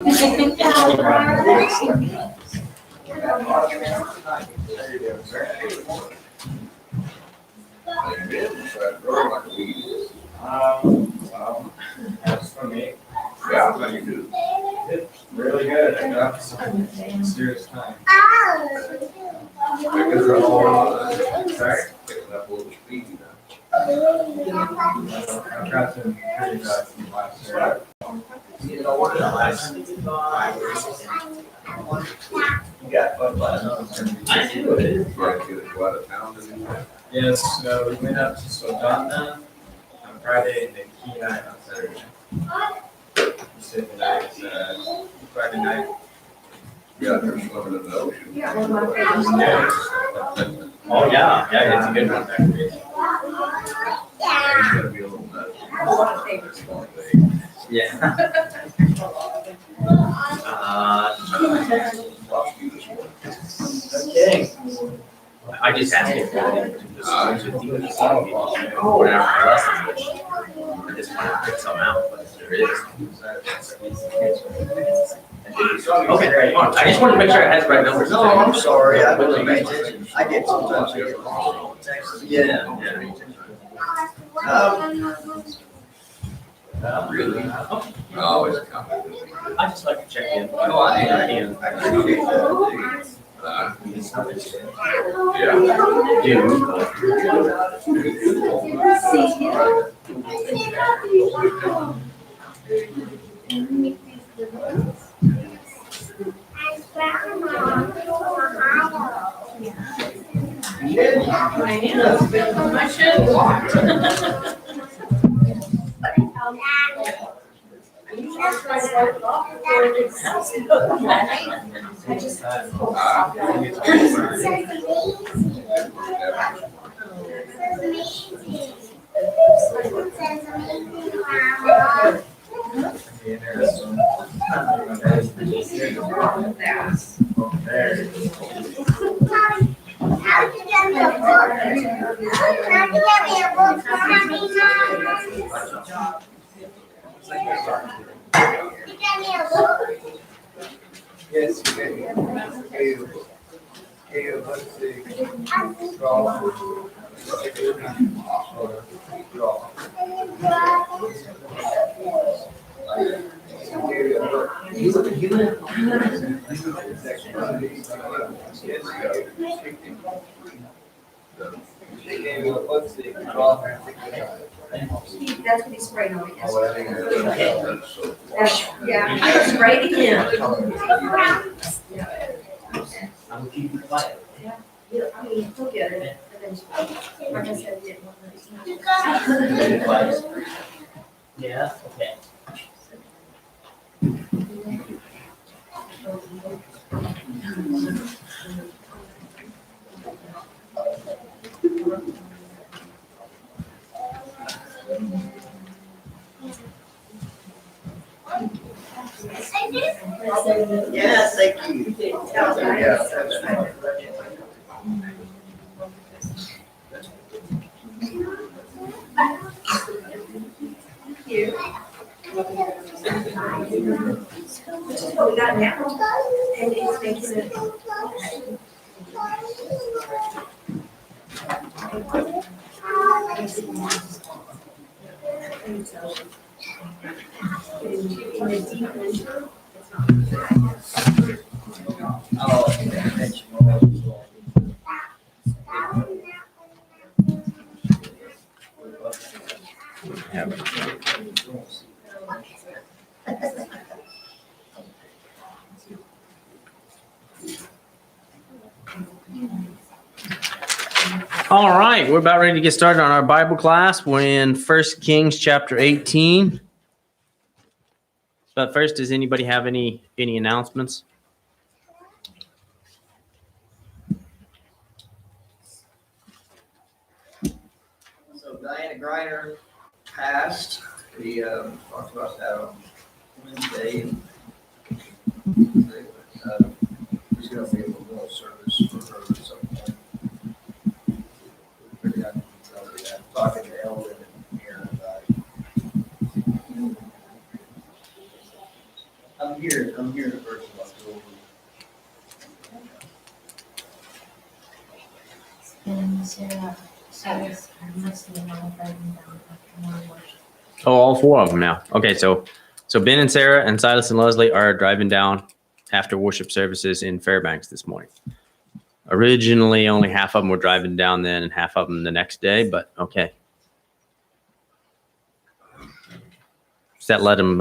That's for me. Yeah, how you do? Really good. I got some serious time. Sorry? Picking up a little speed now. I've got some pretty bad from last year. You got fun last night. I do. It is. Yes, so we went up to Showdown on Friday and then Key night on Saturday. Pacific night, Friday night. Yeah, they're swimming in the ocean. Yeah. Oh, yeah, it's a good one, actually. It's gonna be a little nuts. Yeah. Okay. I just asked him for it. Whatever my lessons, which I just want to pick some out, but there is. Okay, great. I just wanted to make sure I had the right numbers. No, I'm sorry, I wasn't paying attention. I get sometimes. Yeah. Really? Always coming. I just like to check in. No, I appreciate that. Yeah. Yes, let's see. Draw. Let's see. Draw. That's what he's spraying on. Yeah. I spray it again. I'm keeping quiet. I mean, he'll get it. And then, like I said, he didn't want to. Yeah, okay. Yes, thank you. Which is what we got now. And it's making it. All right, we're about ready to get started on our Bible class. We're in 1 Kings chapter 18. But first, does anybody have any announcements? So Diana Griner passed. We talked about that on Wednesday. There's going to be a memorial service for her at some point. Figured out that. Talking to Eldon and Aaron about it. I'm here. I'm hearing the verse about the over. And Sarah, I must be all driving down after more worship. Oh, all four of them now. Okay, so Ben and Sarah and Silas and Leslie are driving down after worship services in Fairbanks this morning. Originally, only half of them were driving down then and half of them the next day, but okay. Does that let them,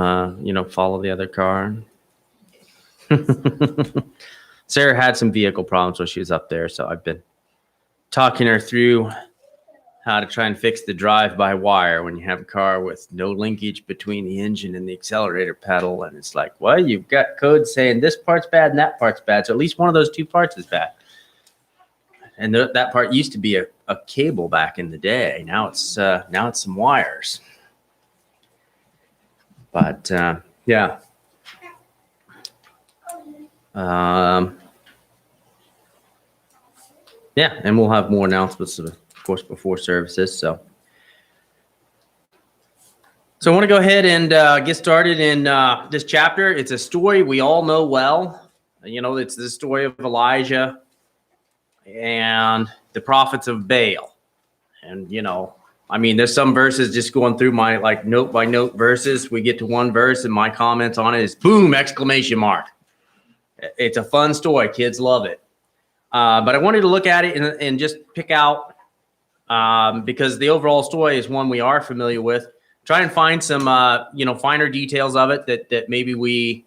follow the other car? Sarah had some vehicle problems when she was up there, so I've been talking her through how to try and fix the drive-by-wire when you have a car with no linkage between the engine and the accelerator pedal. And it's like, well, you've got code saying this part's bad and that part's bad. So at least one of those two parts is bad. And that part used to be a cable back in the day. Now it's some wires. But yeah. Yeah, and we'll have more announcements, of course, before services. So I want to go ahead and get started in this chapter. It's a story we all know well. It's the story of Elijah and the prophets of Baal. And, there's some verses just going through my note by note verses. We get to one verse and my comments on it is boom, exclamation mark. It's a fun story. Kids love it. But I wanted to look at it and just pick out, because the overall story is one we are familiar with. Try and find some, finer details of it that maybe we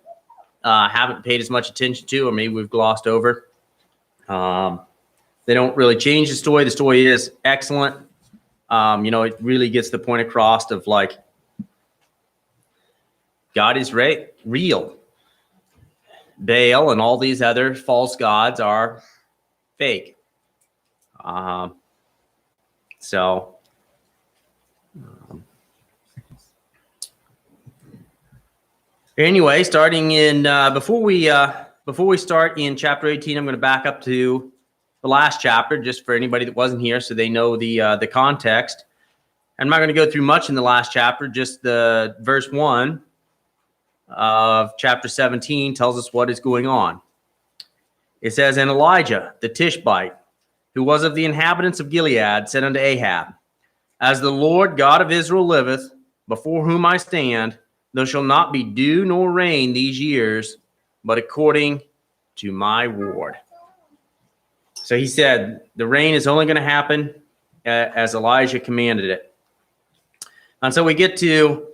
haven't paid as much attention to, or maybe we've glossed over. They don't really change the story. The story is excellent. It really gets the point across of God is real. Baal and all these other false gods are fake. Anyway, starting in before we start in chapter 18, I'm going to back up to the last chapter just for anybody that wasn't here, so they know the context. I'm not going to go through much in the last chapter. Just the verse 1 of chapter 17 tells us what is going on. It says, "And Elijah the Tishbite, who was of the inhabitants of Gilead, said unto Ahab, As the Lord God of Israel liveth, before whom I stand, there shall not be dew nor rain these years, but according to my word." So he said the rain is only going to happen as Elijah commanded it. And so we get to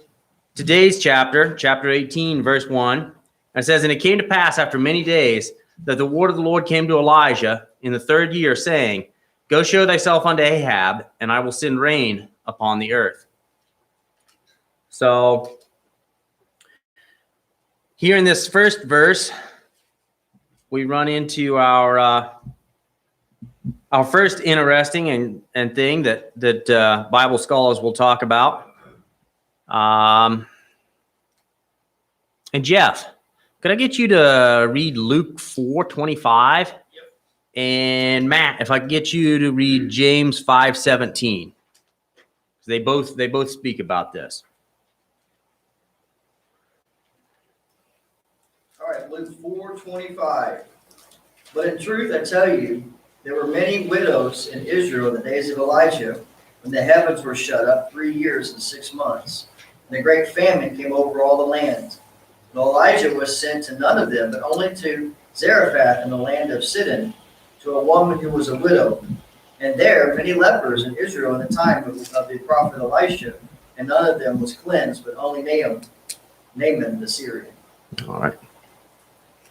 today's chapter 18, verse 1. It says, "And it came to pass after many days that the word of the Lord came to Elijah in the 3rd year, saying, Go show thyself unto Ahab, and I will send rain upon the earth." So here in this first verse, we run into our first interesting and thing that Bible scholars will talk about. And Jeff, could I get you to read Luke 4:25? Yep. And Matt, if I could get you to read James 5:17. They both speak about this. All right, Luke 4:25. "But in truth, I tell you, there were many widows in Israel in the days of Elijah, when the heavens were shut up 3 years and 6 months, and a great famine came over all the land. And Elijah was sent to none of them, but only to Zarephath in the land of Sidon, to a woman who was a widow. And there many lepers in Israel in the time of the prophet Elisha, and none of them was cleansed, but only Naaman the Syrian." All right.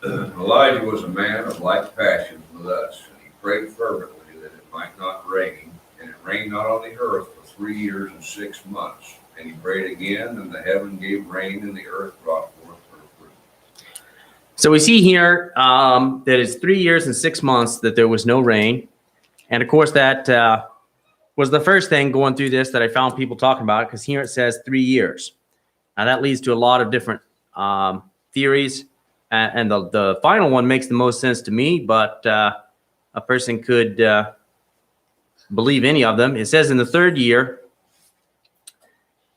Elijah was a man of like passions with us, and he prayed fervently that it might not rain, and it rained not on the earth for 3 years and 6 months. And he prayed again, and the heaven gave rain, and the earth brought forth her fruit. So we see here that it's 3 years and 6 months that there was no rain. And of course, that was the first thing going through this that I found people talking about, because here it says 3 years. Now that leads to a lot of different theories. And the final one makes the most sense to me, but a person could believe any of them. It says in the 3rd year,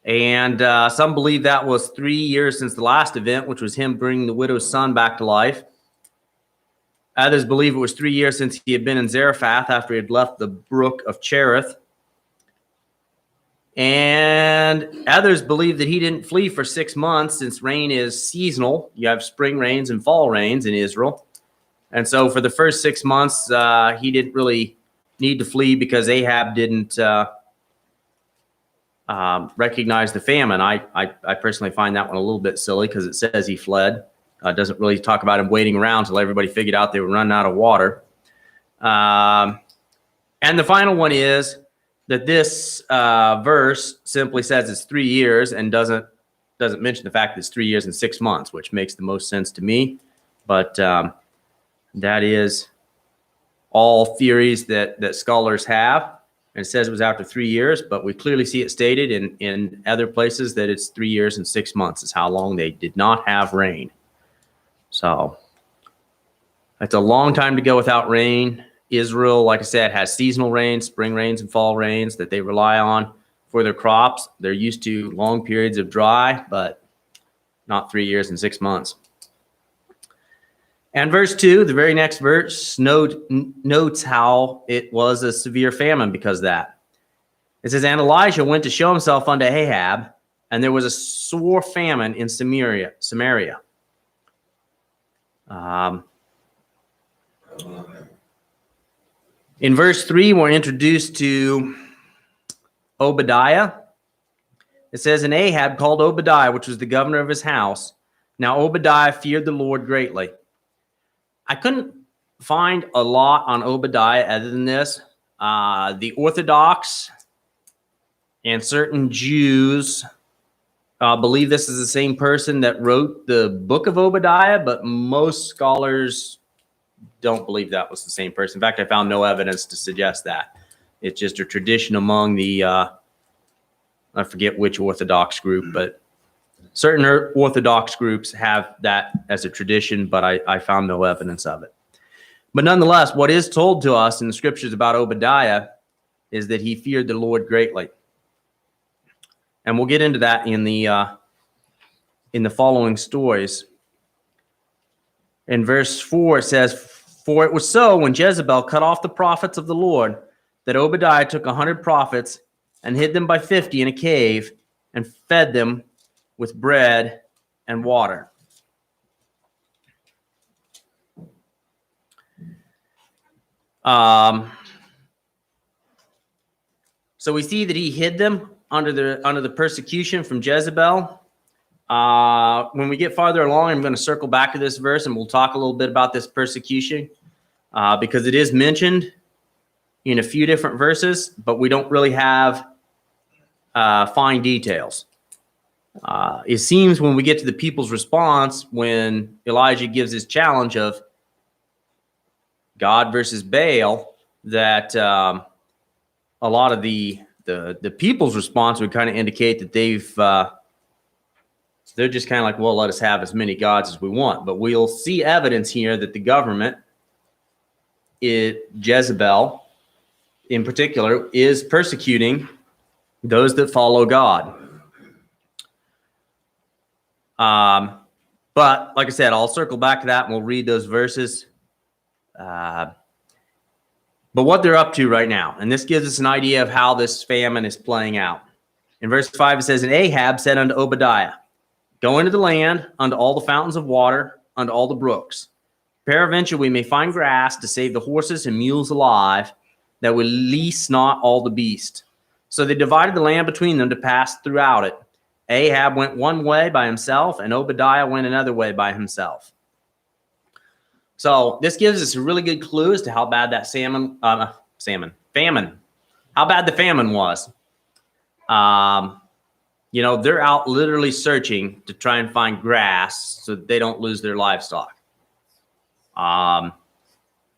And some believe that was 3 years since the last event, which was him bringing the widow's son back to life. Others believe it was 3 years since he had been in Zarephath after he had left the brook of Cherith. And others believe that he didn't flee for 6 months, since rain is seasonal. You have spring rains and fall rains in Israel. And so for the first 6 months, he didn't really need to flee because Ahab didn't recognize the famine. I personally find that one a little bit silly because it says he fled. It doesn't really talk about him waiting around until everybody figured out they were running out of water. And the final one is that this verse simply says it's 3 years and doesn't mention the fact that it's 3 years and 6 months, which makes the most sense to me. But that is all theories that scholars have. And it says it was after 3 years, but we clearly see it stated in other places that it's 3 years and 6 months is how long they did not have rain. So that's a long time to go without rain. Israel, like I said, has seasonal rains, spring rains and fall rains that they rely on for their crops. They're used to long periods of dry, but not 3 years and 6 months. And verse 2, the very next verse, notes how it was a severe famine because of that. It says, and Elijah went to show himself unto Ahab, and there was a sore famine in Samaria. In verse 3, we're introduced to Obadiah. It says, and Ahab called Obadiah, which was the governor of his house. Now Obadiah feared the Lord greatly. I couldn't find a lot on Obadiah other than this. The Orthodox and certain Jews believe this is the same person that wrote the book of Obadiah, but most scholars don't believe that was the same person. In fact, I found no evidence to suggest that. It's just a tradition among the, I forget which Orthodox group, but certain Orthodox groups have that as a tradition, but I found no evidence of it. But nonetheless, what is told to us in the scriptures about Obadiah is that he feared the Lord greatly. And we'll get into that in the following stories. In verse 4, it says, for it was so when Jezebel cut off the prophets of the Lord that Obadiah took 100 prophets and hid them by 50 in a cave and fed them with bread and water. So we see that he hid them under the persecution from Jezebel. When we get farther along, I'm going to circle back to this verse and we'll talk a little bit about this persecution because it is mentioned in a few different verses, but we don't really have fine details. It seems when we get to the people's response, when Elijah gives his challenge of God versus Baal, that a lot of the people's response would kind of indicate that they're just kind of like, well, let us have as many gods as we want. But we'll see evidence here that the government, Jezebel in particular, is persecuting those that follow God. But like I said, I'll circle back to that and we'll read those verses. But what they're up to right now, and this gives us an idea of how this famine is playing out. In verse 5, it says, and Ahab said unto Obadiah, go into the land, unto all the fountains of water, unto all the brooks. Peradventure we may find grass to save the horses and mules alive, that we lease not all the beast. So they divided the land between them to pass throughout it. Ahab went one way by himself, and Obadiah went another way by himself. So this gives us a really good clue as to how bad that famine, how bad the famine was. They're out literally searching to try and find grass so that they don't lose their livestock.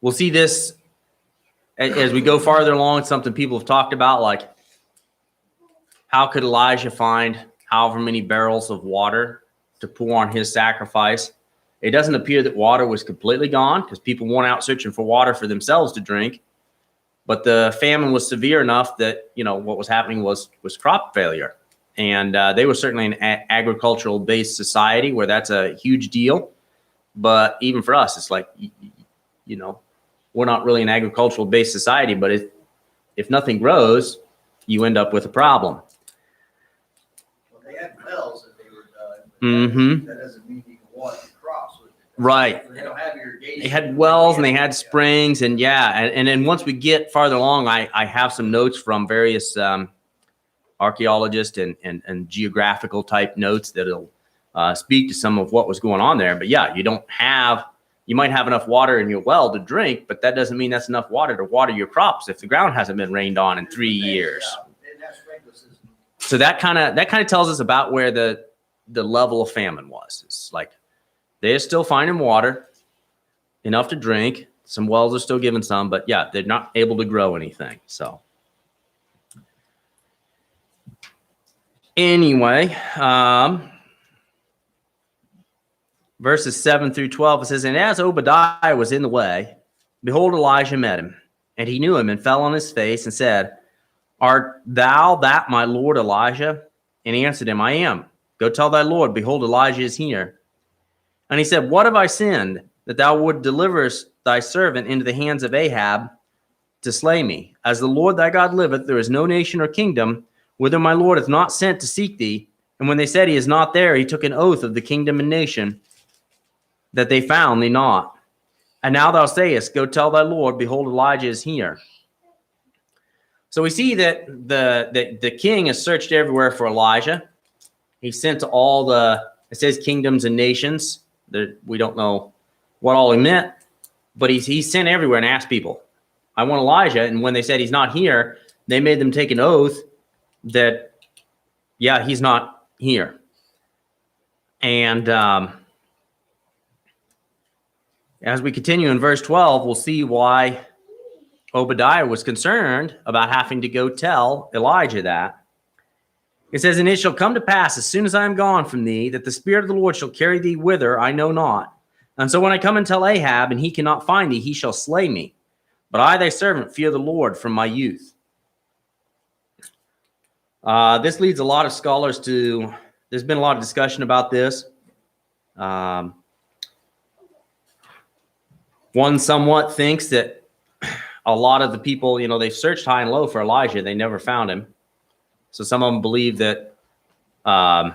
We'll see this as we go farther along. Something people have talked about, like how could Elijah find however many barrels of water to pour on his sacrifice? It doesn't appear that water was completely gone because people weren't out searching for water for themselves to drink. But the famine was severe enough that, what was happening was crop failure. And they were certainly an agricultural-based society where that's a huge deal. But even for us, it's like, you know, we're not really an agricultural-based society, but if nothing grows, you end up with a problem. Well, they had wells that they were Mm-hmm. That doesn't mean you can water your crops with it. Right. They don't have irrigation. They had wells and they had springs, and and then once we get farther along, I have some notes from various archaeologists and geographical type notes that'll speak to some of what was going on there. But yeah, you might have enough water in your well to drink, but that doesn't mean that's enough water to water your crops if the ground hasn't been rained on in 3 years. They didn't have sprinkler systems. So that kind of tells us about where the level of famine was. It's like they're still finding water enough to drink. Some wells are still giving some, but yeah, they're not able to grow anything. So anyway, verses 7 through 12, it says, and as Obadiah was in the way, behold, Elijah met him, and he knew him and fell on his face and said, art thou that my lord Elijah? And he answered him, I am. Go tell thy Lord, behold, Elijah is here. And he said, what have I sinned, that thou would deliver thy servant into the hands of Ahab to slay me? As the Lord thy God liveth, there is no nation or kingdom whither my Lord hath not sent to seek thee. And when they said he is not there, he took an oath of the kingdom and nation, that they found thee not. And now thou sayest, go tell thy Lord, behold, Elijah is here. So we see that the king has searched everywhere for Elijah. He sent to all it says kingdoms and nations. We don't know what all he meant, but he sent everywhere and asked people, I want Elijah. And when they said he's not here, they made them take an oath that, yeah, he's not here. And as we continue in verse 12, we'll see why Obadiah was concerned about having to go tell Elijah that. It says, and it shall come to pass as soon as I am gone from thee, that the Spirit of the Lord shall carry thee whither I know not. And so when I come and tell Ahab, and he cannot find thee, he shall slay me. But I, thy servant, fear the Lord from my youth. This leads a lot of scholars to, there's been a lot of discussion about this. One somewhat thinks that a lot of the people, they've searched high and low for Elijah. They never found him. So some of them believe that God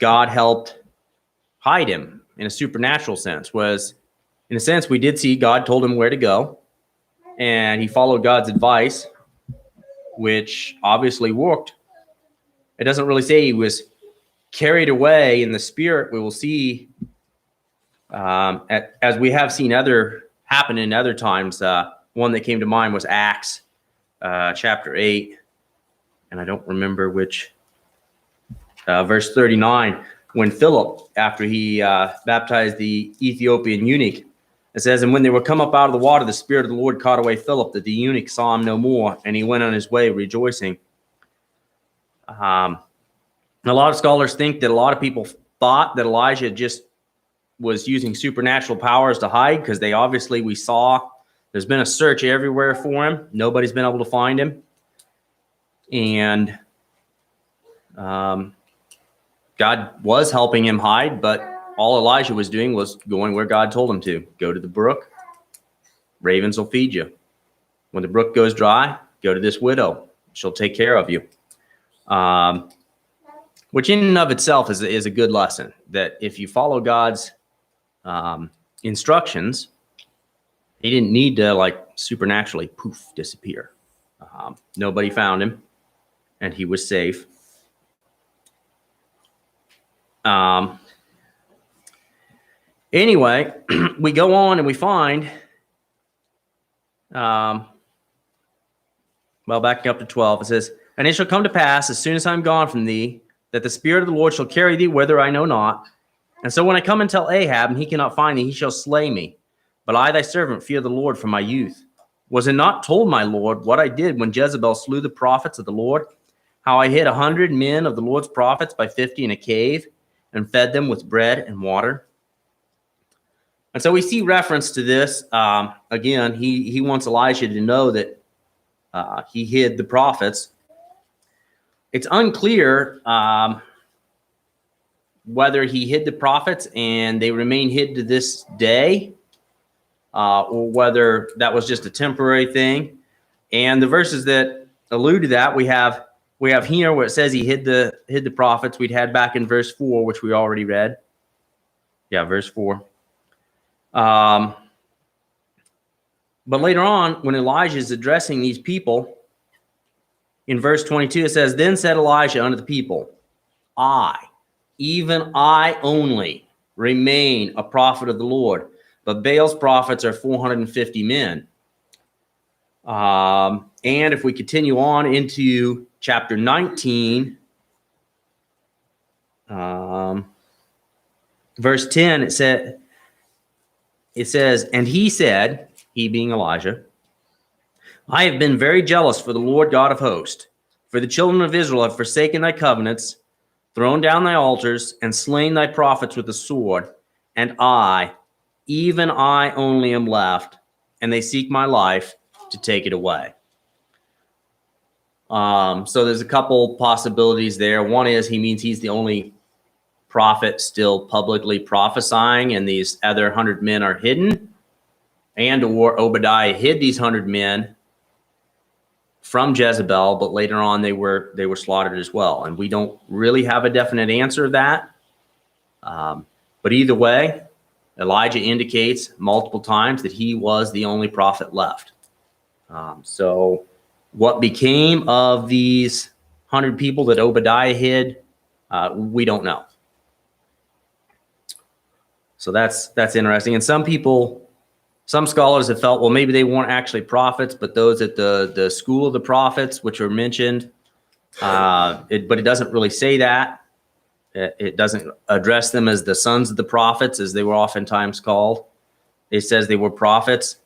helped hide him in a supernatural sense. Whereas in a sense, we did see God told him where to go, and he followed God's advice, which obviously worked. It doesn't really say he was carried away in the spirit. We will see, as we have seen happen in other times. One that came to mind was Acts chapter 8. And I don't remember which, verse 39, when Philip, after he baptized the Ethiopian eunuch, it says, and when they were come up out of the water, the Spirit of the Lord caught away Philip, that the eunuch saw him no more, and he went on his way rejoicing. A lot of scholars think that a lot of people thought that Elijah just was using supernatural powers to hide, because we saw there's been a search everywhere for him. Nobody's been able to find him. And God was helping him hide, but all Elijah was doing was going where God told him to. Go to the brook, ravens will feed you. When the brook goes dry, go to this widow. She'll take care of you. Which in and of itself is a good lesson, that if you follow God's instructions, he didn't need to supernaturally disappear. Nobody found him, and he was safe. Anyway, we go on and we find, backing up to 12, it says, and it shall come to pass, as soon as I am gone from thee, that the Spirit of the Lord shall carry thee whither I know not. And so when I come and tell Ahab, and he cannot find thee, he shall slay me. But I, thy servant, fear the Lord from my youth. Was it not told my Lord what I did when Jezebel slew the prophets of the Lord? How I hid 100 men of the Lord's prophets by 50 in a cave, and fed them with bread and water? And so we see reference to this. Again, he wants Elijah to know that he hid the prophets. it's unclear whether he hid the prophets and they remain hid to this day, or whether that was just a temporary thing. And the verses that allude to that, we have here where it says he hid the prophets. We'd had back in verse 4, which we already read. Yeah, verse 4. But later on, when Elijah is addressing these people, in verse 22, it says, "Then said Elijah unto the people, I, even I only, remain a prophet of the Lord, but Baal's prophets are 450 men." And if we continue on into chapter 19, verse 10, it says, "And he said," he being Elijah, "I have been very jealous for the Lord God of hosts, for the children of Israel have forsaken thy covenants, thrown down thy altars, and slain thy prophets with the sword. And I, even I only am left, and they seek my life to take it away." So there's a couple possibilities there. One is he means he's the only prophet still publicly prophesying, and these other 100 men are hidden, and or Obadiah hid these 100 men from Jezebel, but later on they were slaughtered as well. And we don't really have a definite answer of that. But either way, Elijah indicates multiple times that he was the only prophet left. So what became of these 100 people that Obadiah hid, we don't know. So that's interesting. And some scholars have felt, well, maybe they weren't actually prophets, but those at the school of the prophets, which are mentioned, but it doesn't really say that. It doesn't address them as the sons of the prophets, as they were oftentimes called. It says they were prophets,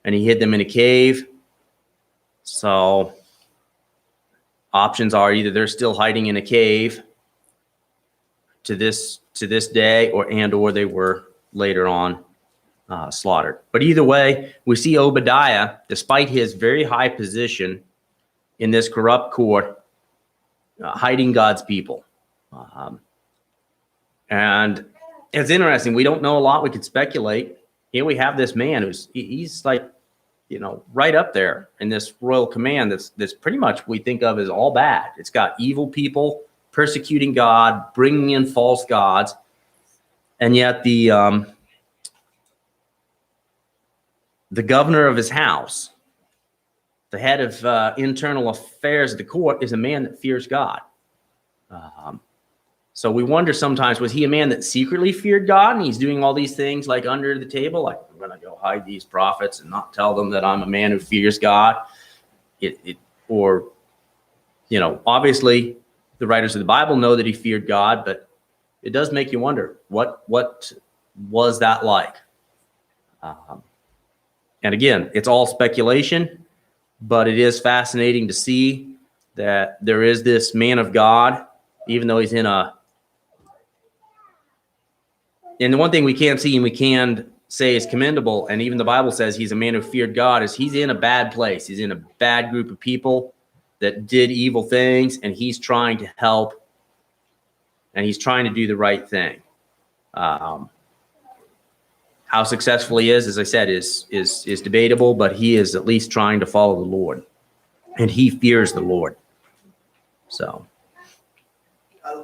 and he hid them in a cave. So options are either they're still hiding in a cave to this day, or they were later on slaughtered. But either way, we see Obadiah, despite his very high position in this corrupt court, hiding God's people. And it's interesting. We don't know a lot. We could speculate. Here we have this man he's like, right up there in this royal command that's pretty much we think of as all bad. It's got evil people persecuting God, bringing in false gods, and yet the governor of his house, the head of internal affairs of the court, is a man that fears God. So we wonder sometimes, was he a man that secretly feared God, and he's doing all these things like under the table, like, I'm going to go hide these prophets and not tell them that I'm a man who fears God? Or obviously the writers of the Bible know that he feared God, but it does make you wonder, what was that like? And again, it's all speculation, but it is fascinating to see that there is this man of God, even though he's and the one thing we can't see and we can say is commendable, and even the Bible says he's a man who feared God, is he's in a bad place. He's in a bad group of people that did evil things, and he's trying to help, and he's trying to do the right thing. How successful he is, as I said, is debatable, but he is at least trying to follow the Lord, and he fears the Lord. So a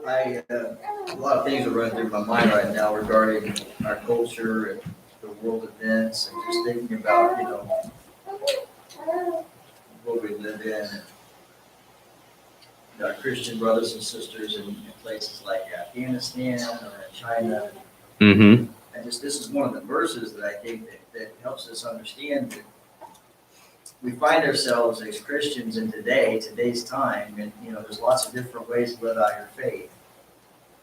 lot of things are running through my mind right now regarding our culture and the world events, and just thinking about, what we live in, and our Christian brothers and sisters in places like Afghanistan or in China. mm-hmm. And this is one of the verses that I think that helps us understand that we find ourselves as Christians in today's time, and there's lots of different ways to live out your faith.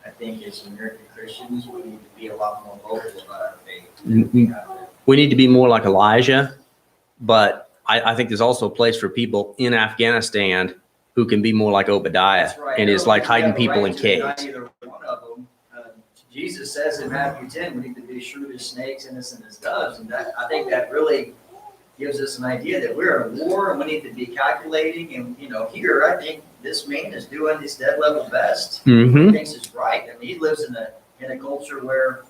I think as American Christians, we need to be a lot more vocal about our faith. We need to be more like Elijah, but I think there's also a place for people in Afghanistan who can be more like Obadiah, right. And is like hiding people in caves. Either one of them. Jesus says in Matthew 10, we need to be shrewd as snakes, innocent as doves, and I think that really gives us an idea that we're at war and we need to be calculating. And, here, I think this man is doing his dead level best. Mm-hmm. He thinks it's right. I mean, he lives in a culture where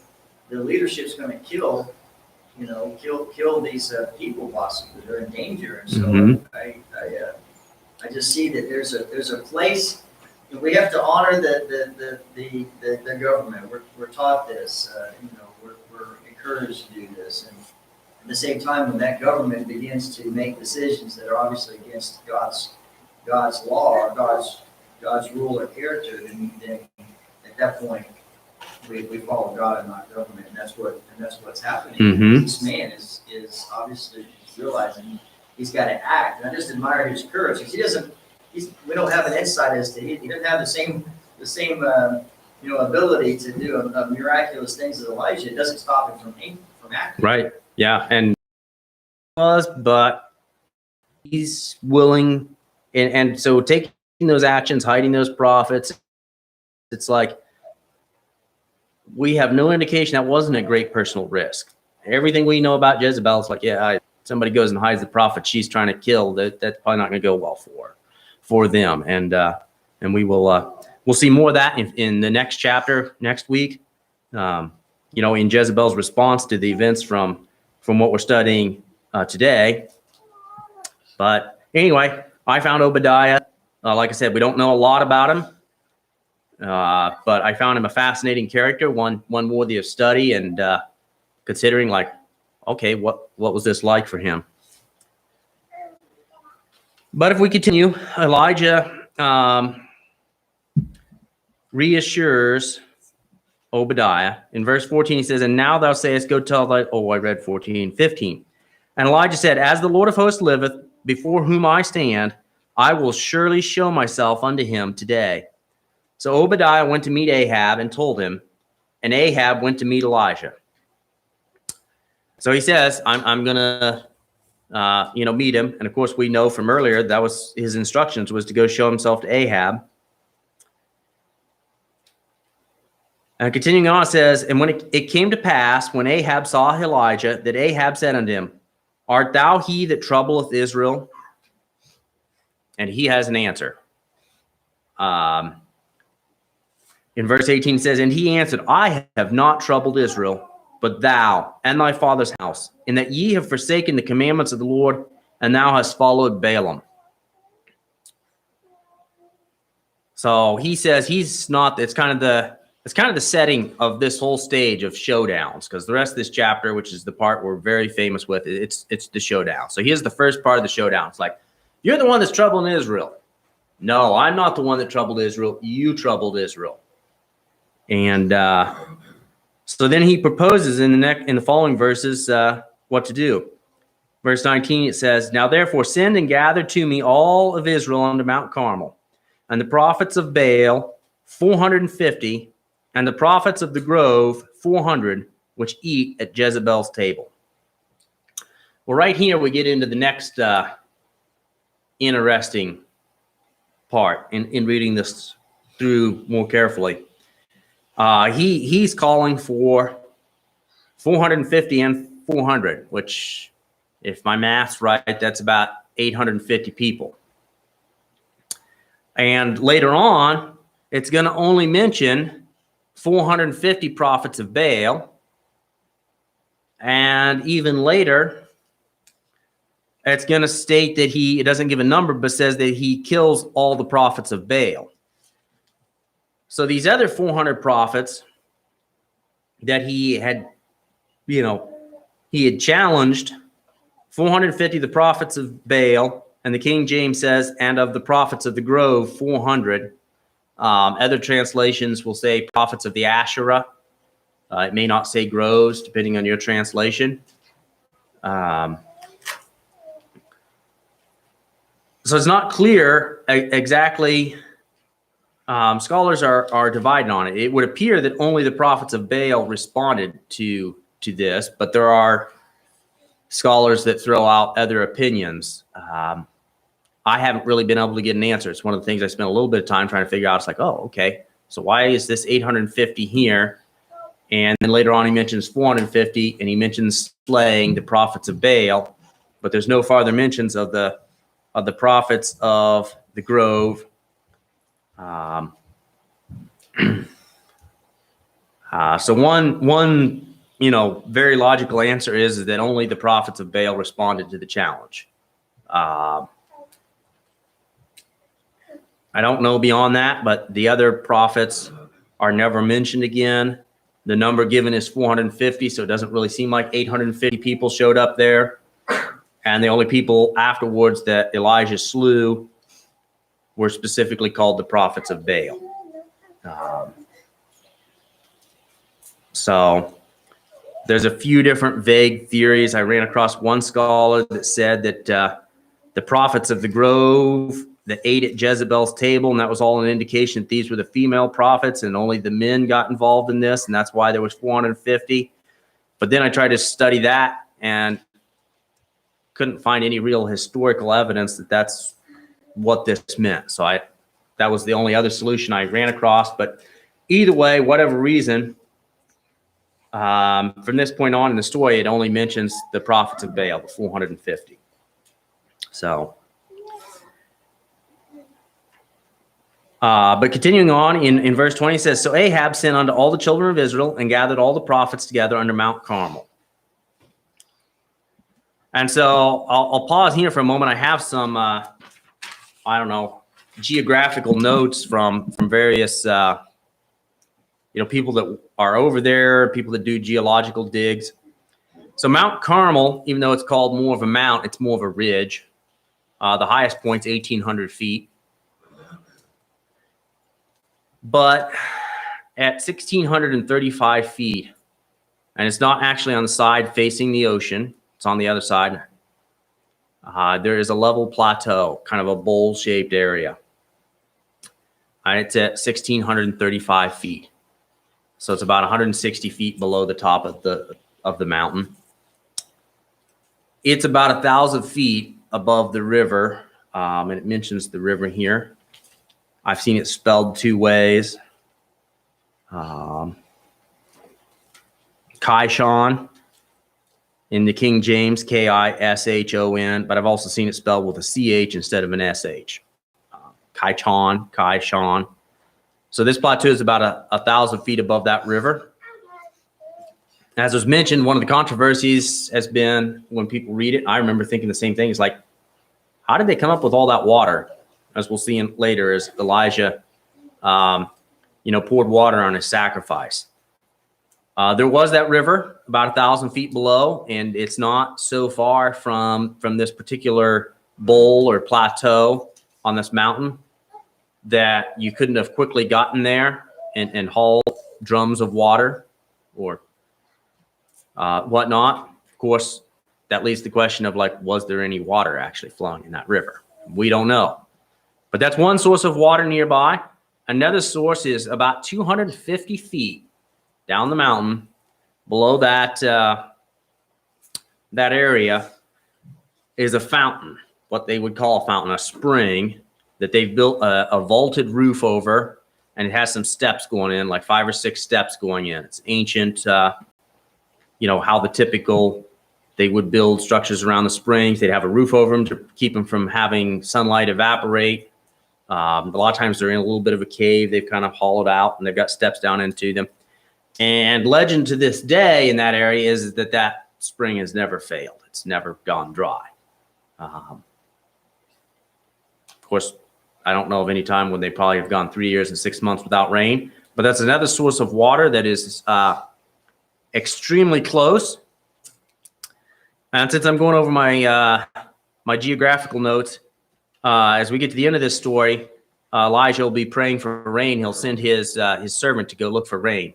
the leadership's going to kill these people possibly. They're in danger. And so Mhm. I just see that there's a place. We have to honor the government. We're taught this. We're encouraged to do this. And at the same time, when that government begins to make decisions that are obviously against God's law or God's rule or character, then at that point we follow God and not government, and that's what's happening. Mhm. This man is obviously realizing he's got to act. And I just admire his courage because we don't have an insight as to he doesn't have the same ability to do miraculous things as Elijah. It doesn't stop him from acting. Right. Yeah. And but he's willing, and so taking those actions, hiding those prophets, it's like we have no indication that wasn't a great personal risk. Everything we know about Jezebel is like, somebody goes and hides the prophet she's trying to kill. That's probably not going to go well for them. And we will we'll see more of that in the next chapter next week. In Jezebel's response to the events from what we're studying today. But anyway, I found Obadiah. Like I said, we don't know a lot about him. But I found him a fascinating character, one worthy of study, and considering okay, what was this like for him? But if we continue, Elijah reassures Obadiah. In verse 14, he says, "And now thou sayest, go tell thy..." Oh, I read 14, 15. "And Elijah said, As the Lord of hosts liveth, before whom I stand, I will surely show myself unto him today." So Obadiah went to meet Ahab and told him, and Ahab went to meet Elijah. So he says, I'm going to, meet him. And of course, we know from earlier, that was his instructions, was to go show himself to Ahab. And continuing on, it says, "And when it came to pass, when Ahab saw Elijah, that Ahab said unto him, Art thou he that troubleth Israel? And he has an answer. In verse 18 it says, "And he answered, I have not troubled Israel, but thou and thy father's house, in that ye have forsaken the commandments of the Lord, and thou hast followed Balaam." So he says he's not. It's kind of the setting of this whole stage of showdowns, because the rest of this chapter, which is the part we're very famous with, it's the showdown. So here's the first part of the showdown. It's like, you're the one that's troubling Israel. No, I'm not the one that troubled Israel. You troubled Israel. And so then he proposes in the following verses what to do. Verse 19, it says, "Now therefore send and gather to me all of Israel unto Mount Carmel, and the prophets of Baal 450, and the prophets of the grove 400, which eat at Jezebel's table." Well, right here we get into the next interesting part in reading this through more carefully. He's calling for 450 and 400, which, if my math's right, that's about 850 people. And later on, it's going to only mention 450 prophets of Baal. And even later, it's going to state that it doesn't give a number, but says that he kills all the prophets of Baal. So these other 400 prophets that he had challenged, 450 the prophets of Baal, and the King James says, and of the prophets of the grove, 400. Other translations will say prophets of the Asherah. It may not say groves, depending on your translation. So it's not clear exactly. Scholars are divided on it. It would appear that only the prophets of Baal responded to this, but there are scholars that throw out other opinions. I haven't really been able to get an answer. It's one of the things I spent a little bit of time trying to figure out. It's like, oh, okay, so why is this 850 here? And then later on he mentions 450, and he mentions slaying the prophets of Baal, but there's no farther mentions of the prophets of the grove. So one very logical answer is that only the prophets of Baal responded to the challenge. I don't know beyond that, but the other prophets are never mentioned again. The number given is 450, so it doesn't really seem like 850 people showed up there. And the only people afterwards that Elijah slew were specifically called the prophets of Baal. So there's a few different vague theories. I ran across one scholar that said that the prophets of the grove that ate at Jezebel's table, and that was all an indication that these were the female prophets and only the men got involved in this, and that's why there was 450. But then I tried to study that and couldn't find any real historical evidence that that's what this meant. So that was the only other solution I ran across. But either way, whatever reason, from this point on in the story, it only mentions the prophets of Baal, the 450. So, but continuing on in verse 20, it says, so Ahab sent unto all the children of Israel and gathered all the prophets together under Mount Carmel. And so I'll pause here for a moment. I have some, geographical notes from various, people that are over there, people that do geological digs. So Mount Carmel, even though it's called more of a mount, it's more of a ridge. The highest point's 1,800 feet. But at 1,635 feet, and it's not actually on the side facing the ocean, it's on the other side, there is a level plateau, kind of a bowl-shaped area. And it's at 1,635 feet. So it's about 160 feet below the top of the mountain. It's about 1,000 feet above the river, and it mentions the river here. I've seen it spelled two ways. Kishon in the King James, Kishon, but I've also seen it spelled with a CH instead of an SH. Kishon. So this plateau is about 1,000 feet above that river. As was mentioned, one of the controversies has been when people read it, I remember thinking the same thing. It's like, how did they come up with all that water? As we'll see later, as Elijah, poured water on his sacrifice. There was that river about 1,000 feet below, and it's not so far from this particular bowl or plateau on this mountain that you couldn't have quickly gotten there and hauled drums of water or whatnot. Of course, that leads to the question of, was there any water actually flowing in that river? We don't know. But that's one source of water nearby. Another source is about 250 feet down the mountain below that area is a fountain, what they would call a fountain, a spring that they've built a vaulted roof over, and it has some steps going in, like 5 or 6 steps going in. It's ancient, how the typical, they would build structures around the springs. They'd have a roof over them to keep them from having sunlight evaporate. A lot of times they're in a little bit of a cave. They've kind of hollowed out, and they've got steps down into them. And legend to this day in that area is that spring has never failed. It's never gone dry. Of course, I don't know of any time when they probably have gone 3 years and 6 months without rain, but that's another source of water that is extremely close. And since I'm going over my my geographical notes, as we get to the end of this story, Elijah will be praying for rain. He'll send his servant to go look for rain.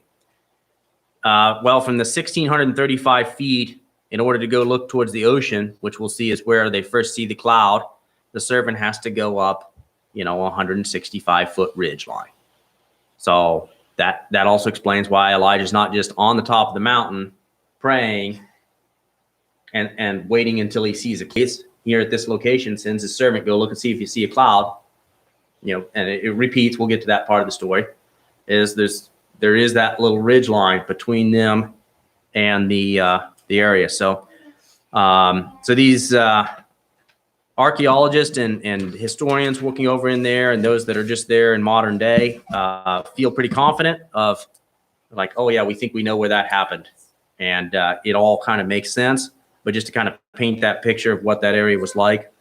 From the 1,635 feet, in order to go look towards the ocean, which we'll see is where they first see the cloud, the servant has to go up, 165-foot ridge line. So that also explains why Elijah's not just on the top of the mountain praying and waiting until he sees a case here at this location, sends his servant, go look and see if you see a cloud, and it repeats. We'll get to that part of the story. There is that little ridge line between them and the area. So So these archaeologists and historians working over in there, and those that are just there in modern day, feel pretty confident of like, oh yeah, we think we know where that happened. And it all kind of makes sense. But just to kind of paint that picture of what that area was like.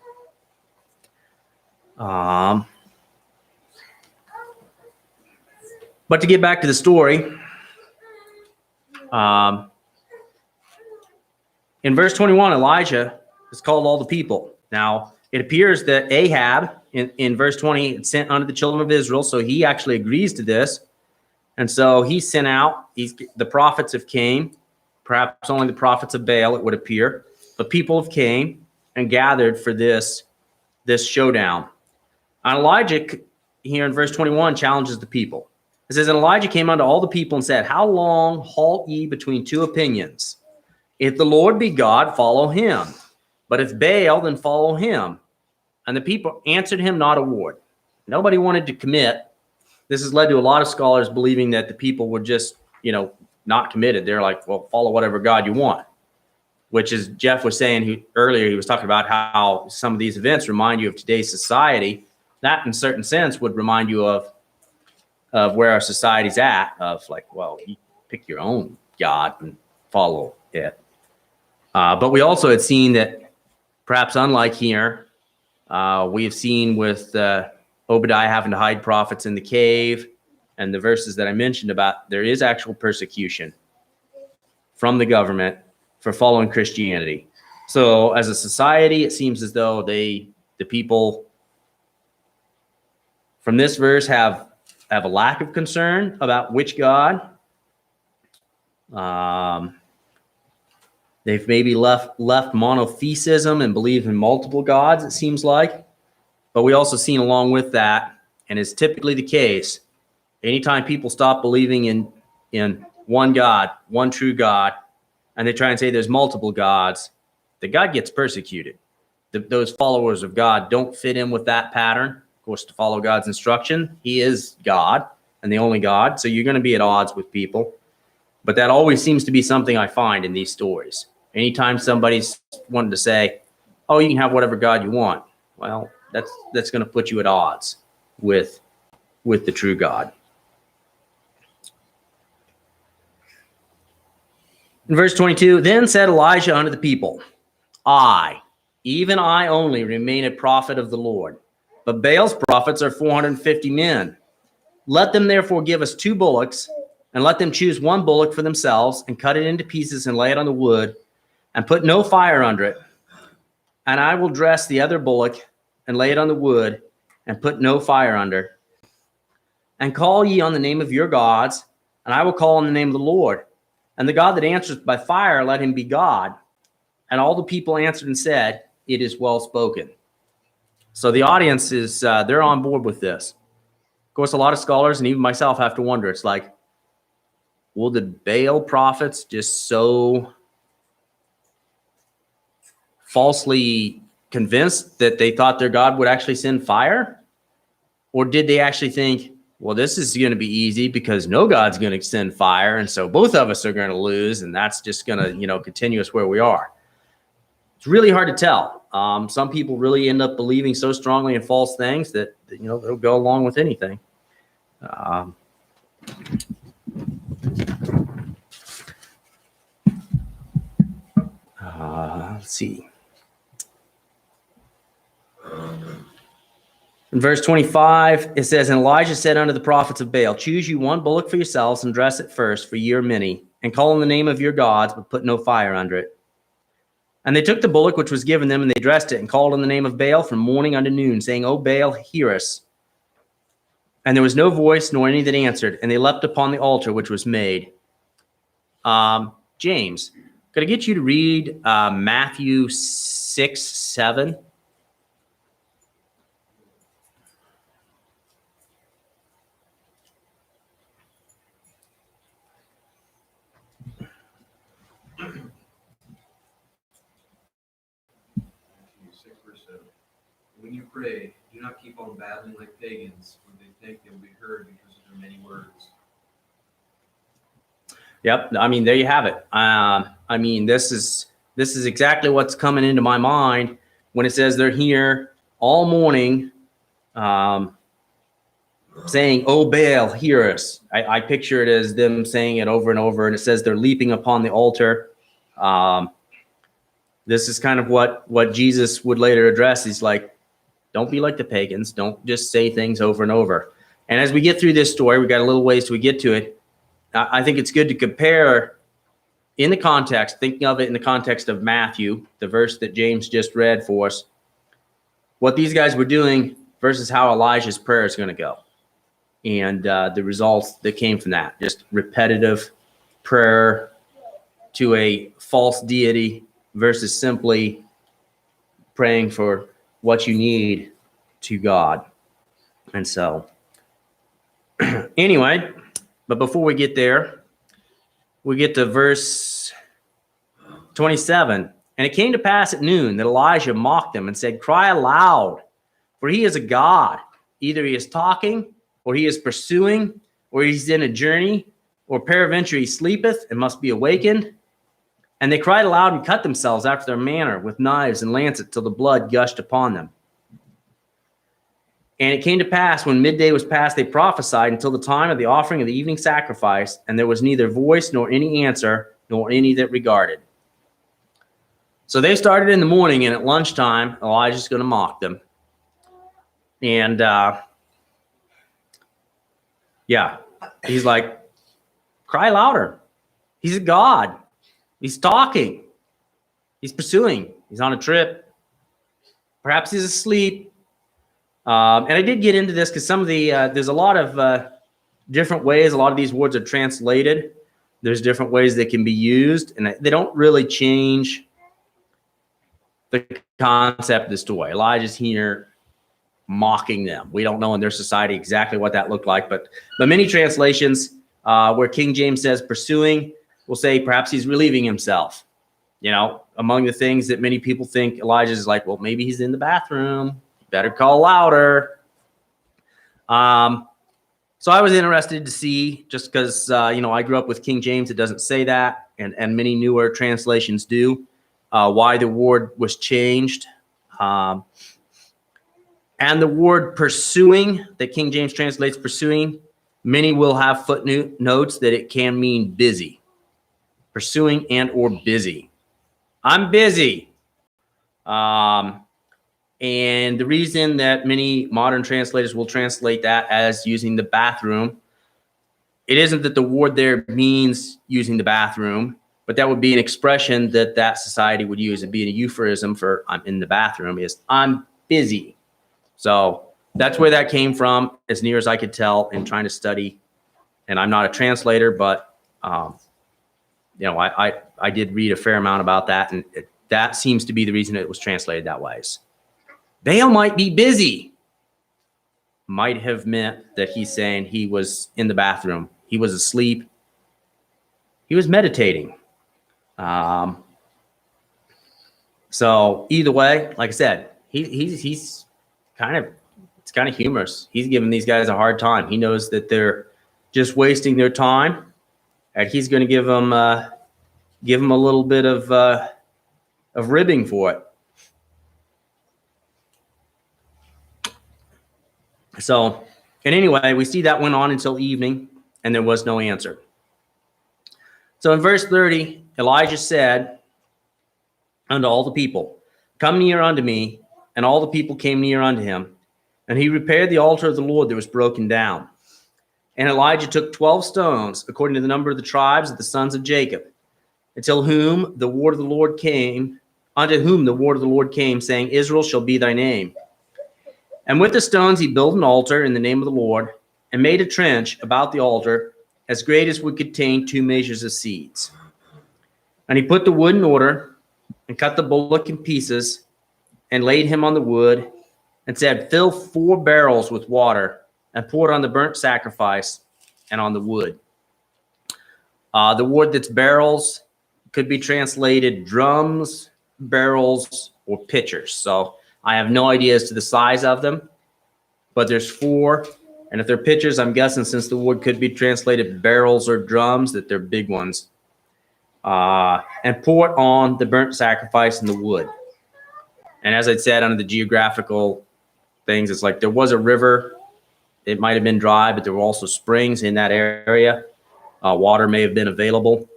But to get back to the story, in verse 21, Elijah has called all the people. Now, it appears that Ahab, in verse 20, had sent unto the children of Israel, so he actually agrees to this. And so he sent out, the prophets of came, perhaps only the prophets of Baal, it would appear, but people have came and gathered for this showdown. And Elijah, here in verse 21, challenges the people. It says, and Elijah came unto all the people and said, how long halt ye between two opinions? If the Lord be God, follow him. But if Baal, then follow him. And the people answered him not a word. Nobody wanted to commit. This has led to a lot of scholars believing that the people were just, not committed. They're like, well, follow whatever God you want. Which is, Jeff was saying earlier, he was talking about how some of these events remind you of today's society. That, in a certain sense, would remind you of where our society's at, of like, well, you pick your own God and follow it. But we also had seen that, perhaps unlike here, we have seen with Obadiah having to hide prophets in the cave, and the verses that I mentioned about, there is actual persecution from the government for following Christianity. So as a society, it seems as though the people from this verse have a lack of concern about which God. They've maybe left monotheism and believe in multiple gods, it seems like. But we also seen along with that, and it's typically the case, anytime people stop believing in one God, one true God, and they try and say there's multiple gods, the God gets persecuted. Those followers of God don't fit in with that pattern. Of course, to follow God's instruction, he is God and the only God. So you're going to be at odds with people. But that always seems to be something I find in these stories. Anytime somebody's wanted to say, oh, you can have whatever God you want. Well, that's going to put you at odds with the true God. In verse 22, then said Elijah unto the people, I, even I only, remain a prophet of the Lord. But Baal's prophets are 450 men. Let them therefore give us 2 bullocks, and let them choose 1 bullock for themselves, and cut it into pieces, and lay it on the wood, and put no fire under it. And I will dress the other bullock, and lay it on the wood, and put no fire under. And call ye on the name of your gods, and I will call on the name of the Lord. And the God that answers by fire, let him be God. And all the people answered and said, it is well spoken. So the audience is, they're on board with this. Of course, a lot of scholars and even myself have to wonder, it's like, well, did Baal prophets just so falsely convinced that they thought their God would actually send fire? Or did they actually think, well, this is going to be easy because no God's going to send fire, and so both of us are going to lose, and that's just going to, continue us where we are? It's really hard to tell. Some people really end up believing so strongly in false things that they'll go along with anything. Let's see. In verse 25, it says, and Elijah said unto the prophets of Baal, choose you 1 bullock for yourselves, and dress it first, for ye are many, and call on the name of your gods, but put no fire under it. And they took the bullock which was given them, and they dressed it, and called on the name of Baal from morning unto noon, saying, O Baal, hear us. And there was no voice, nor any that answered, and they leapt upon the altar which was made. James, could I get you to read Matthew 6:7? When you pray, do not keep on babbling like pagans, for they think they will be heard because of their many words. Yep. I mean, there you have it. This this is exactly what's coming into my mind when it says they're here all morning saying, "Oh, Baal, hear us." I picture it as them saying it over and over, and it says they're leaping upon the altar. This is kind of what Jesus would later address. He's like, don't be like the pagans. Don't just say things over and over. And as we get through this story, we got a little ways till we get to it. I think it's good to compare in the context, thinking of it in the context of Matthew, the verse that James just read for us, what these guys were doing versus how Elijah's prayer is going to go. And the results that came from that, just repetitive prayer to a false deity versus simply praying for what you need to God. And so, anyway, but before we get there, we get to verse 27. And it came to pass at noon that Elijah mocked them and said, "Cry aloud, for he is a god. Either he is talking, or he is pursuing, or he's in a journey, or peradventure he sleepeth and must be awakened." And they cried aloud and cut themselves after their manner with knives and lancets till the blood gushed upon them. And it came to pass when midday was past, they prophesied until the time of the offering of the evening sacrifice, and there was neither voice nor any answer, nor any that regarded. So they started in the morning, and at lunchtime, Elijah's going to mock them. And he's like, cry louder. He's a god. He's talking. He's pursuing. He's on a trip. Perhaps he's asleep. And I did get into this because some of the there's a lot of different ways a lot of these words are translated. There's different ways they can be used, and they don't really change the concept of the story. Elijah's here mocking them. We don't know in their society exactly what that looked like, but many translations where King James says pursuing will say perhaps he's relieving himself. You know, among the things that many people think Elijah is like, well, maybe he's in the bathroom. Better call louder. So I was interested to see, just because, I grew up with King James. It doesn't say that, and many newer translations do, why the word was changed. And the word pursuing, that King James translates pursuing, many will have footnotes that it can mean busy. Pursuing and or busy. I'm busy. And the reason that many modern translators will translate that as using the bathroom, it isn't that the word there means using the bathroom, but that would be an expression that society would use. It'd be a euphemism for I'm in the bathroom, is I'm busy. So that's where that came from, as near as I could tell in trying to study. And I'm not a translator, but I did read a fair amount about that, and that seems to be the reason it was translated that way. Baal might be busy. Might have meant that he's saying he was in the bathroom. He was asleep. He was meditating. So either way, like I said, he's kind of humorous. He's giving these guys a hard time. He knows that they're just wasting their time, and he's going to give them a little bit of ribbing for it. So, and anyway, we see that went on until evening, and there was no answer. So in verse 30, Elijah said unto all the people, "Come near unto me." And all the people came near unto him. And he repaired the altar of the Lord that was broken down. And Elijah took 12 stones, according to the number of the tribes of the sons of Jacob, unto whom the word of the Lord came, saying, Israel shall be thy name. And with the stones he built an altar in the name of the Lord, and made a trench about the altar as great as would contain 2 measures of seeds. And he put the wood in order, and cut the bullock in pieces, and laid him on the wood, and said, Fill 4 barrels with water, and pour it on the burnt sacrifice and on the wood. The word that's barrels could be translated drums, barrels, or pitchers. So I have no idea as to the size of them, but there's 4. And if they're pitchers, I'm guessing since the word could be translated barrels or drums, that they're big ones. and pour it on the burnt sacrifice and the wood. And as I said, under the geographical things, it's like there was a river. It might have been dry, but there were also springs in that area. Water may have been available.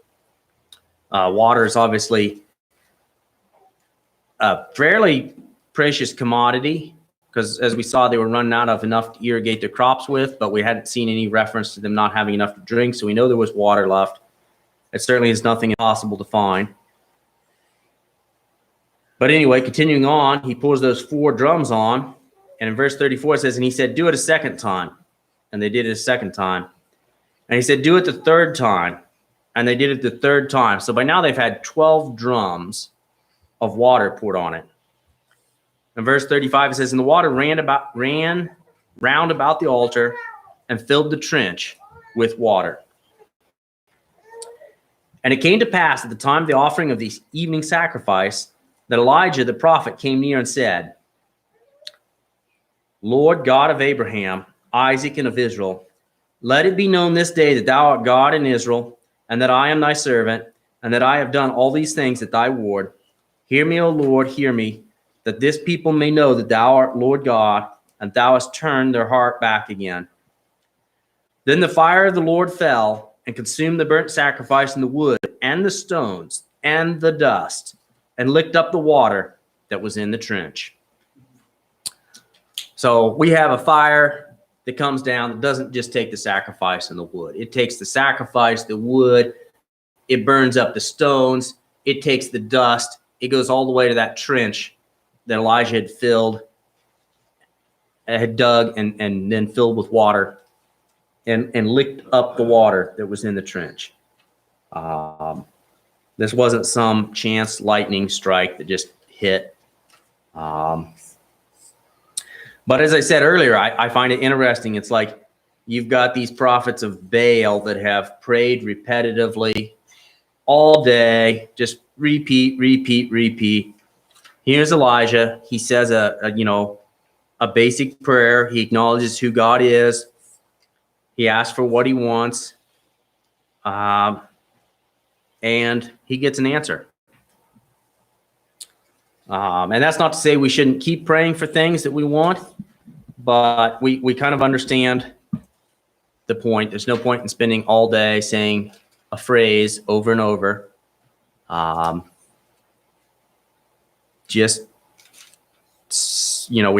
Water is obviously a fairly precious commodity because, as we saw, they were running out of enough to irrigate their crops with, but we hadn't seen any reference to them not having enough to drink, so we know there was water left. It certainly is nothing impossible to find. But anyway, continuing on, he pours those 4 drums on, and in verse 34 it says, and he said, do it a second time. And they did it a second time. And he said, do it the third time. And they did it the third time. So by now they've had 12 drums of water poured on it. In verse 35 it says, and the water ran round about the altar and filled the trench with water. And it came to pass at the time of the offering of the evening sacrifice that Elijah the prophet came near and said, Lord God of Abraham, Isaac, and of Israel, let it be known this day that thou art God in Israel, and that I am thy servant, and that I have done all these things at thy word. Hear me, O Lord, hear me, that this people may know that thou art Lord God, and thou hast turned their heart back again. Then the fire of the Lord fell and consumed the burnt sacrifice and the wood and the stones and the dust, and licked up the water that was in the trench. So we have a fire that comes down that doesn't just take the sacrifice and the wood. It takes the sacrifice, the wood, it burns up the stones, it takes the dust, it goes all the way to that trench that Elijah had filled, had dug, and then filled with water, and licked up the water that was in the trench. This wasn't some chance lightning strike that just hit. But as I said earlier, I find it interesting. It's like you've got these prophets of Baal that have prayed repetitively all day, just repeat. Here's Elijah. He says a basic prayer. He acknowledges who God is. He asks for what he wants. And he gets an answer. And that's not to say we shouldn't keep praying for things that we want, but we kind of understand the point. There's no point in spending all day saying a phrase over and over. We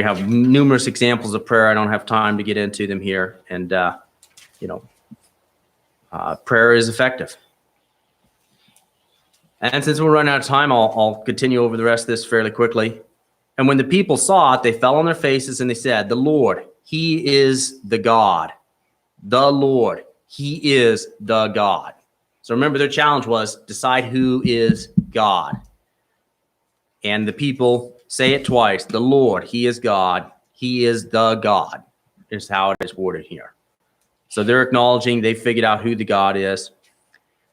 have numerous examples of prayer. I don't have time to get into them here. And, prayer is effective. And since we're running out of time, I'll continue over the rest of this fairly quickly. And when the people saw it, they fell on their faces and they said, the Lord, he is the God. The Lord, he is the God. So remember, their challenge was decide who is God. And the people say it twice. The Lord, he is God. He is the God, is how it is worded here. So they're acknowledging they figured out who the God is.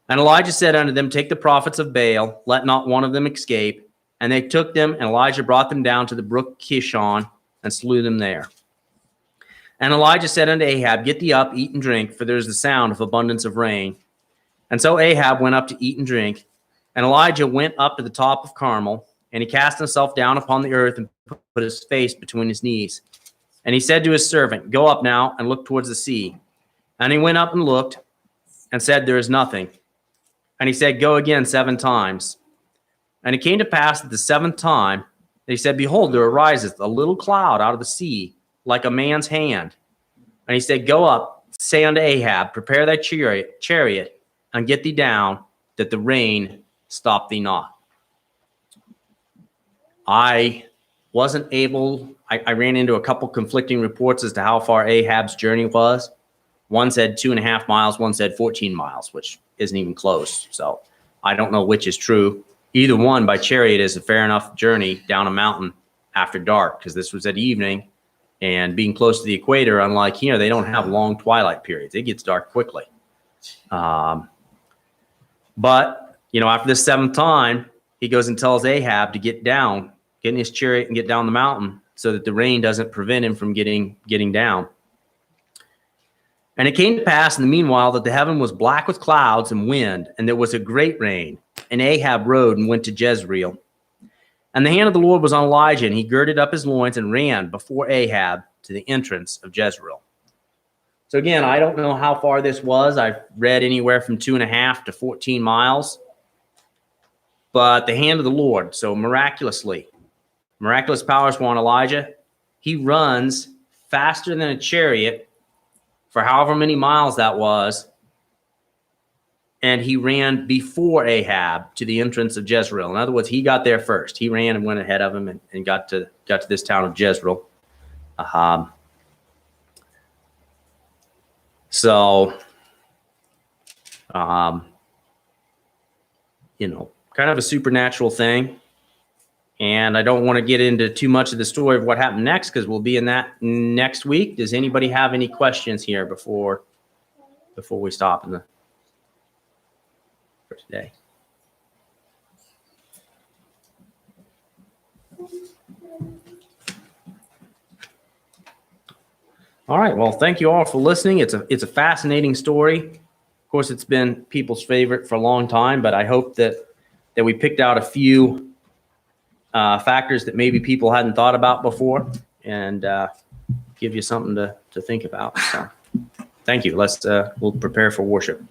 And Elijah said unto them, take the prophets of Baal, let not one of them escape. And they took them, and Elijah brought them down to the brook Kishon, and slew them there. And Elijah said unto Ahab, get thee up, eat and drink, for there is the sound of abundance of rain. And so Ahab went up to eat and drink. And Elijah went up to the top of Carmel, and he cast himself down upon the earth and put his face between his knees. And he said to his servant, go up now and look towards the sea. And he went up and looked, and said, there is nothing. And he said, go again 7 times. And it came to pass at the 7th time that he said, behold, there ariseth a little cloud out of the sea, like a man's hand. And he said, go up, say unto Ahab, prepare thy chariot, and get thee down, that the rain stop thee not. I ran into a couple conflicting reports as to how far Ahab's journey was. One said 2.5 miles, one said 14 miles, which isn't even close. So I don't know which is true. Either one by chariot is a fair enough journey down a mountain after dark, because this was at evening, and being close to the equator, unlike here, they don't have long twilight periods. It gets dark quickly. But, after this 7th time, he goes and tells Ahab to get down, get in his chariot and get down the mountain so that the rain doesn't prevent him from getting down. And it came to pass in the meanwhile that the heaven was black with clouds and wind, and there was a great rain. And Ahab rode and went to Jezreel. And the hand of the Lord was on Elijah, and he girded up his loins and ran before Ahab to the entrance of Jezreel. So again, I don't know how far this was. I've read anywhere from 2.5 to 14 miles. But the hand of the Lord, so miraculous powers were on Elijah. He runs faster than a chariot for however many miles that was. And he ran before Ahab to the entrance of Jezreel. In other words, he got there first. He ran and went ahead of him and got to this town of Jezreel. Kind of a supernatural thing. And I don't want to get into too much of the story of what happened next because we'll be in that next week. Does anybody have any questions here before we stop for today? All right. Well, thank you all for listening. It's a fascinating story. Of course, it's been people's favorite for a long time, but I hope that we picked out a few factors that maybe people hadn't thought about before and give you something to think about. So thank you. We'll prepare for worship.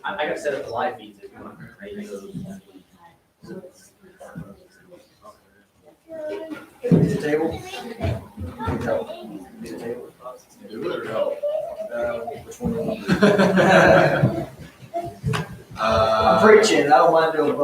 I got to set up the live feeds if you want. The table? Which one? I'm preaching. I don't want to do a